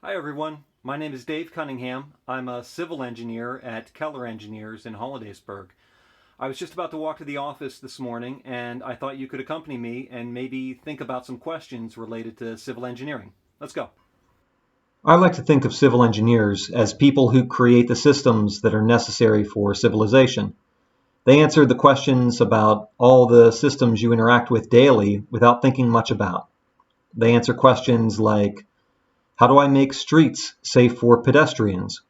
Hi everyone, my name is Dave Cunningham. I'm a civil engineer at Keller Engineers in Hollidaysburg. I was just about to walk to the office this morning and I thought you could accompany me and maybe think about some questions related to civil engineering. Let's go. I like to think of civil engineers as people who create the systems that are necessary for civilization. They answer the questions about all the systems you interact with daily without thinking much about. They answer questions like, how do I make streets safe for pedestrians?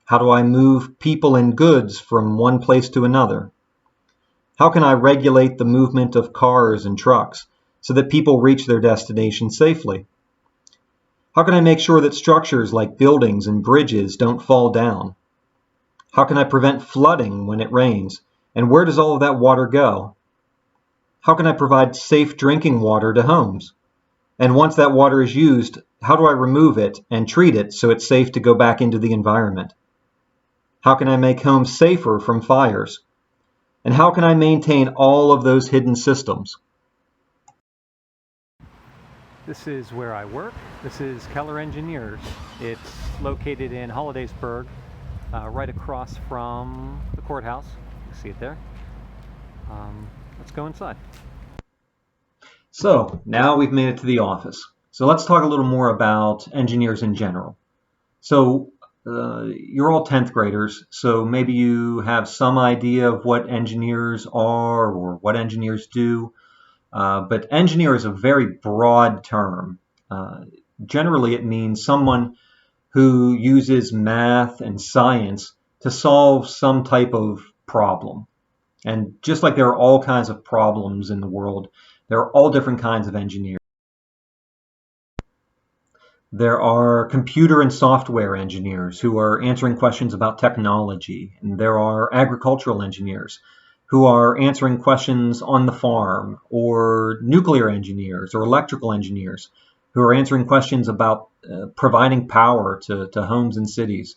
How do I move people and goods from one place to another? How can I regulate the movement of cars and trucks so that people reach their destination safely? How can I make sure that structures like buildings and bridges don't fall down? How can I prevent flooding when it rains? And where does all of that water go? How can I provide safe drinking water to homes? And once that water is used, how do I remove it and treat it so it's safe to go back into the environment? How can I make homes safer from fires? And how can I maintain all of those hidden systems? This is where I work. This is Keller Engineers. It's located in Hollidaysburg, right across from the courthouse. You see it there. Let's go inside. So now we've made it to the office. So let's talk a little more about engineers in general. So you're all 10th graders, so maybe you have some idea of what engineers are or what engineers do. But engineer is a very broad term. Generally, it means someone who uses math and science to solve some type of problem. And just like there are all kinds of problems in the world, there are all different kinds of engineers. There are computer and software engineers who are answering questions about technology. And there are agricultural engineers who are answering questions on the farm, or nuclear engineers or electrical engineers who are answering questions about providing power to homes and cities.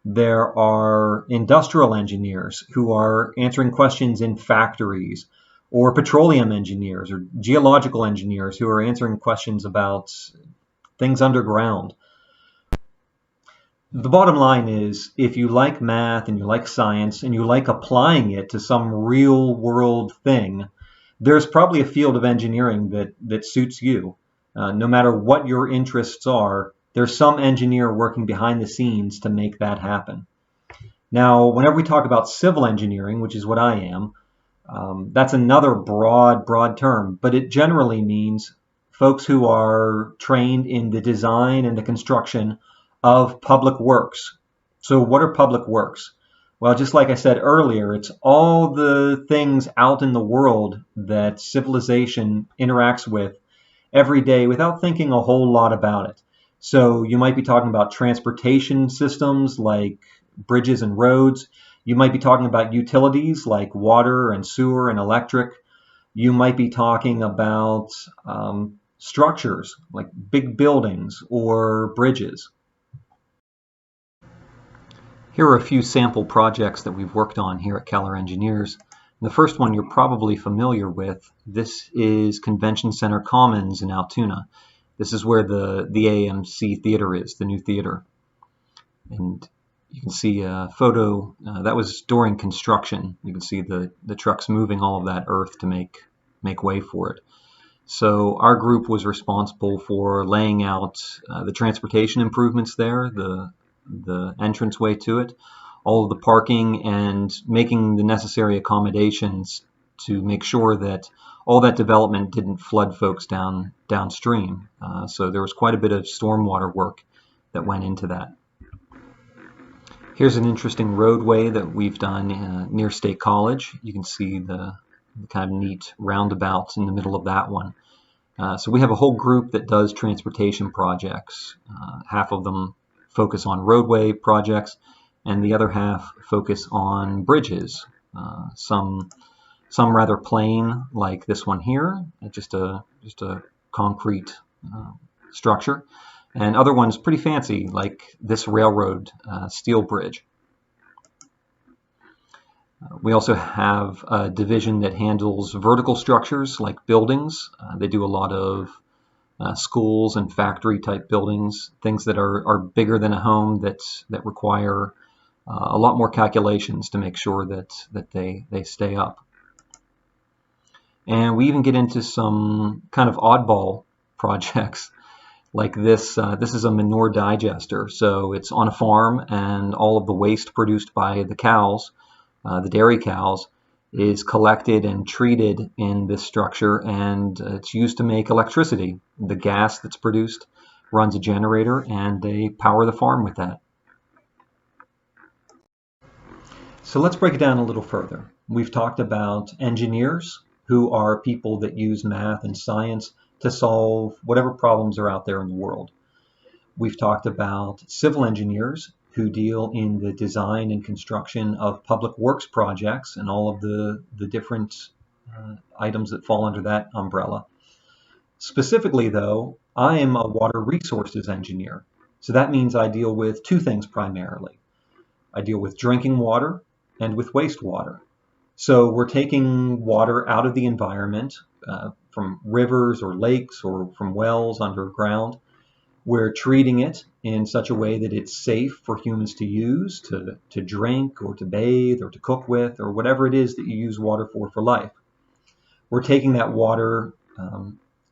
There are industrial engineers who are answering questions in factories, or petroleum engineers or geological engineers who are answering questions about things underground. The bottom line is, if you like math and you like science and you like applying it to some real world thing, there's probably a field of engineering that suits you. No matter what your interests are, there's some engineer working behind the scenes to make that happen. Now, whenever we talk about civil engineering, which is what I am, that's another broad term, but it generally means folks who are trained in the design and the construction of public works. So what are public works? Well, just like I said earlier, it's all the things out in the world that civilization interacts with every day without thinking a whole lot about it. So you might be talking about transportation systems like bridges and roads. You might be talking about utilities like water and sewer and electric. You might be talking about structures like big buildings or bridges. Here are a few sample projects that we've worked on here at Keller Engineers. The first one you're probably familiar with. This is Convention Center Commons in Altoona. This is where the AMC Theater is, the new theater. And you can see a photo that was during construction. You can see the trucks moving all of that earth to make way for it. So our group was responsible for laying out the transportation improvements there, the entranceway to it, all of the parking, and making the necessary accommodations to make sure that all that development didn't flood folks downstream. So there was quite a bit of stormwater work that went into that. Here's an interesting roadway that we've done near State College. You can see the kind of neat roundabouts in the middle of that one. So we have a whole group that does transportation projects. Half of them focus on roadway projects, and the other half focus on bridges. Some rather plain, like this one here, just a concrete structure, and other ones pretty fancy, like this railroad steel bridge. We also have a division that handles vertical structures like buildings. They do a lot of schools and factory type buildings, things that are bigger than a home that require a lot more calculations to make sure that they stay up. And we even get into some kind of oddball projects like this. This is a manure digester. So it's on a farm, and all of the waste produced by the cows, the dairy cows, is collected and treated in this structure, and it's used to make electricity. The gas that's produced runs a generator, and they power the farm with that. So let's break it down a little further. We've talked about engineers, who are people that use math and science to solve whatever problems are out there in the world. We've talked about civil engineers, who deal in the design and construction of public works projects and all of the different items that fall under that umbrella. Specifically, though, I am a water resources engineer. So that means I deal with two things primarily. I deal with drinking water and with wastewater. So we're taking water out of the environment from rivers or lakes or from wells underground. We're treating it in such a way that it's safe for humans to use, to drink or to bathe or to cook with, or whatever it is that you use water for life. We're taking that water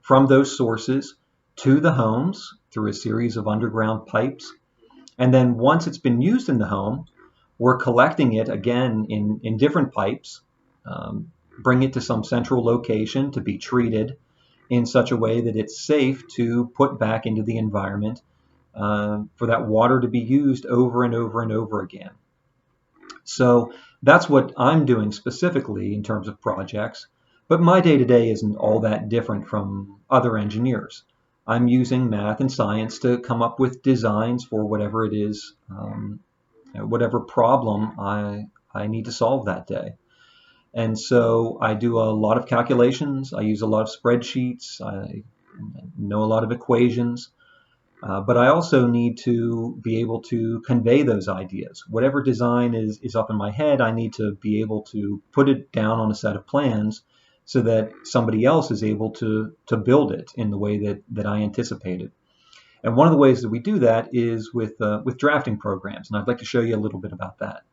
from those sources to the homes through a series of underground pipes. And then once it's been used in the home, we're collecting it again in different pipes, bring it to some central location to be treated in such a way that it's safe to put back into the environment for that water to be used over and over and over again. So that's what I'm doing specifically in terms of projects, but my day-to-day isn't all that different from other engineers. I'm using math and science to come up with designs for whatever it is, whatever problem I need to solve that day. And so I do a lot of calculations. I use a lot of spreadsheets. I know a lot of equations. But I also need to be able to convey those ideas. Whatever design is up in my head, I need to be able to put it down on a set of plans so that somebody else is able to build it in the way that I anticipated. And one of the ways that we do that is with drafting programs. And I'd like to show you a little bit about that.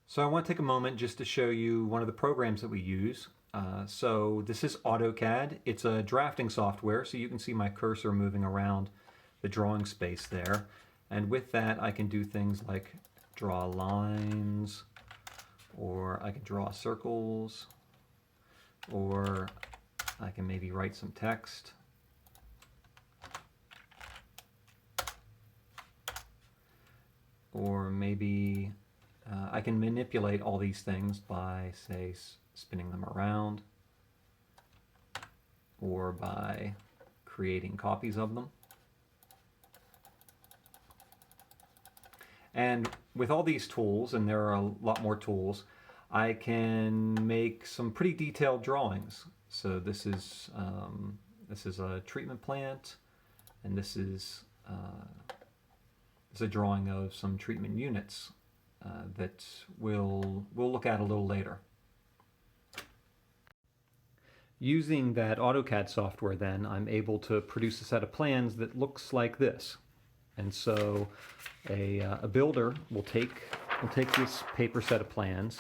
So I want to take a moment just to show you one of the programs that we use. So this is AutoCAD. It's a drafting software, so you can see my cursor moving around the drawing space there. And with that, I can do things like draw lines, or I can draw circles, or I can maybe write some text. Or maybe I can manipulate all these things by, say, spinning them around, or by creating copies of them. And with all these tools, and there are a lot more tools, I can make some pretty detailed drawings. So this is a treatment plant, and this is a drawing of some treatment units that we'll look at a little later. Using that AutoCAD software, then, I'm able to produce a set of plans that looks like this. And so a builder will take this paper set of plans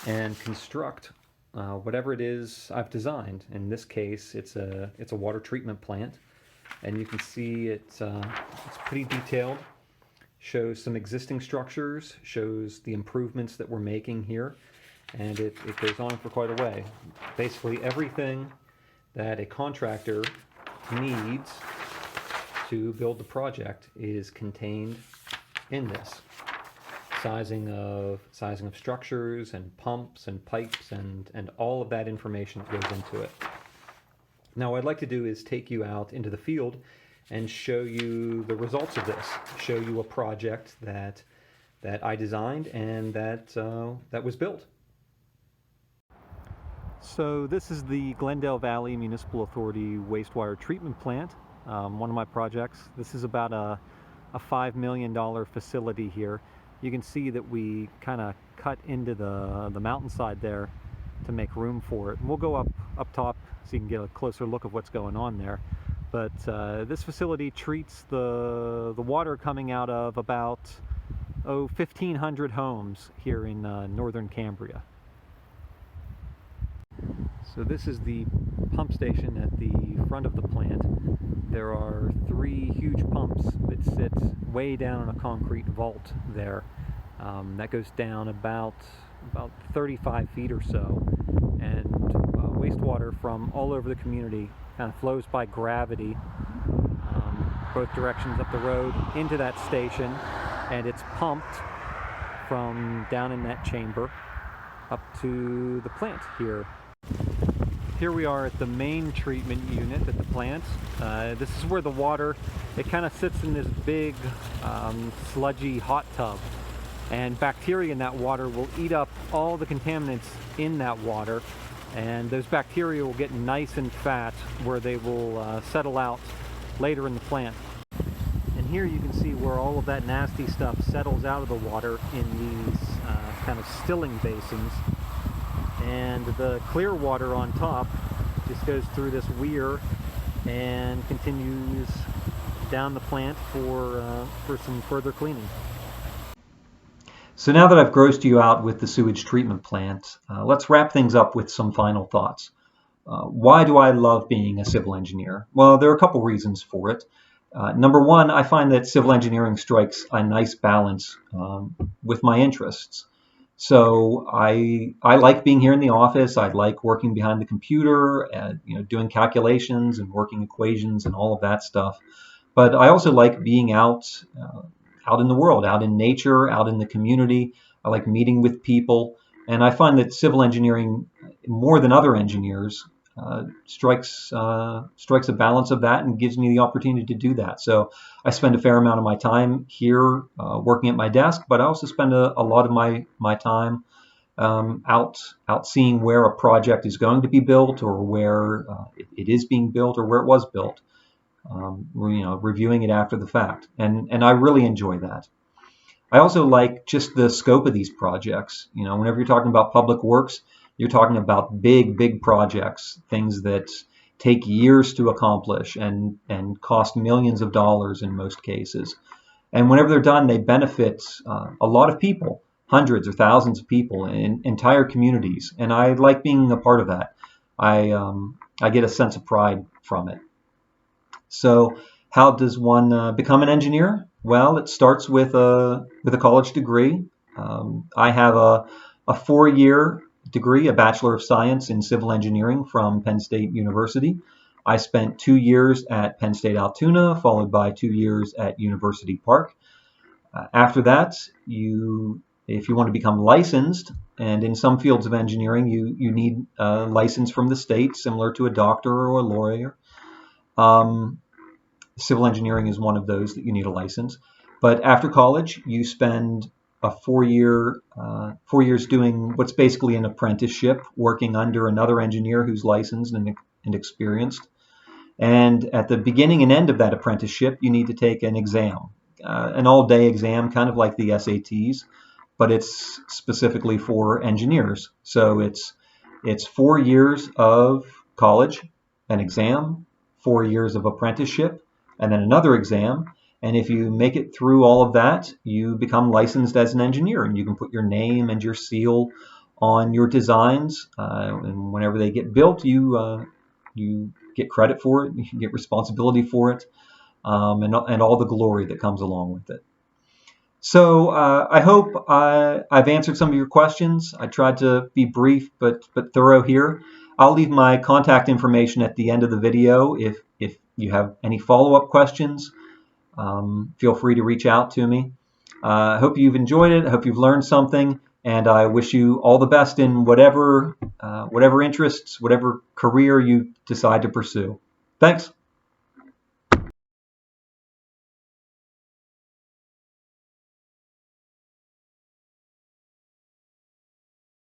and construct whatever it is I've designed. In this case, it's a water treatment plant, and you can see it's pretty detailed. Shows some existing structures, shows the improvements that we're making here, and it goes on for quite a way. Basically everything that a contractor needs to build the project is contained in this. Sizing of structures and pumps and pipes and all of that information that goes into it. Now what I'd like to do is take you out into the field and show you the results of this, show you a project that I designed and that was built. So this is the Glendale Valley Municipal Authority wastewater treatment plant, one of my projects. This is about a $5 million facility here. You can see that we kind of cut into the mountainside there to make room for it. And we'll go up top so you can get a closer look of what's going on there. But this facility treats the water coming out of about 1,500 homes here in northern Cambria. So this is the pump station at the front of the plant. There are 3 huge pumps that sit way down in a concrete vault there. That goes down about 35 feet or so, and wastewater from all over the community kind of flows by gravity both directions up the road into that station, and it's pumped from down in that chamber up to the plant here. Here we are at the main treatment unit at the plant. This is where the water, it kind of sits in this big sludgy hot tub, and bacteria in that water will eat up all the contaminants in that water, and those bacteria will get nice and fat where they will settle out later in the plant. And here you can see where all of that nasty stuff settles out of the water in these kind of stilling basins. And the clear water on top just goes through this weir and continues down the plant for some further cleaning. So now that I've grossed you out with the sewage treatment plant, let's wrap things up with some final thoughts. Why do I love being a civil engineer? Well, there are a couple reasons for it. Number one, I find that civil engineering strikes a nice balance with my interests. So I like being here in the office. I like working behind the computer and doing calculations and working equations and all of that stuff. But I also like being out in the world, out in nature, out in the community. I like meeting with people, and I find that civil engineering, more than other engineers, strikes a balance of that and gives me the opportunity to do that. So I spend a fair amount of my time here working at my desk, but I also spend a lot of my time out seeing where a project is going to be built, or where it is being built, or where it was built. Reviewing it after the fact, and I really enjoy that. I also like just the scope of these projects. Whenever you're talking about public works, you're talking about big projects, things that take years to accomplish and cost millions of dollars in most cases. And whenever they're done, they benefit a lot of people, hundreds or thousands of people in entire communities. And I like being a part of that. I get a sense of pride from it. So how does one become an engineer? Well, it starts with a college degree. I have a 4-year degree, a Bachelor of Science in Civil Engineering from Penn State University. I spent 2 years at Penn State Altoona, followed by 2 years at University Park. After that, if you want to become licensed, and in some fields of engineering, you need a license from the state, similar to a doctor or a lawyer. Civil engineering is one of those that you need a license. But after college, you spend a 4 years doing what's basically an apprenticeship, working under another engineer who's licensed and experienced. And at the beginning and end of that apprenticeship, you need to take an exam, an all-day exam, kind of like the SATs, but it's specifically for engineers. So it's 4 years of college, an exam, 4 years of apprenticeship, and then another exam. And if you make it through all of that, you become licensed as an engineer, and you can put your name and your seal on your designs. And whenever they get built, you get credit for it, you get responsibility for it, and all the glory that comes along with it. So I hope I've answered some of your questions. I tried to be brief but thorough here. I'll leave my contact information at the end of the video. If you have any follow-up questions, feel free to reach out to me. I hope you've enjoyed it. I hope you've learned something, and I wish you all the best in whatever interests, whatever career you decide to pursue. Thanks.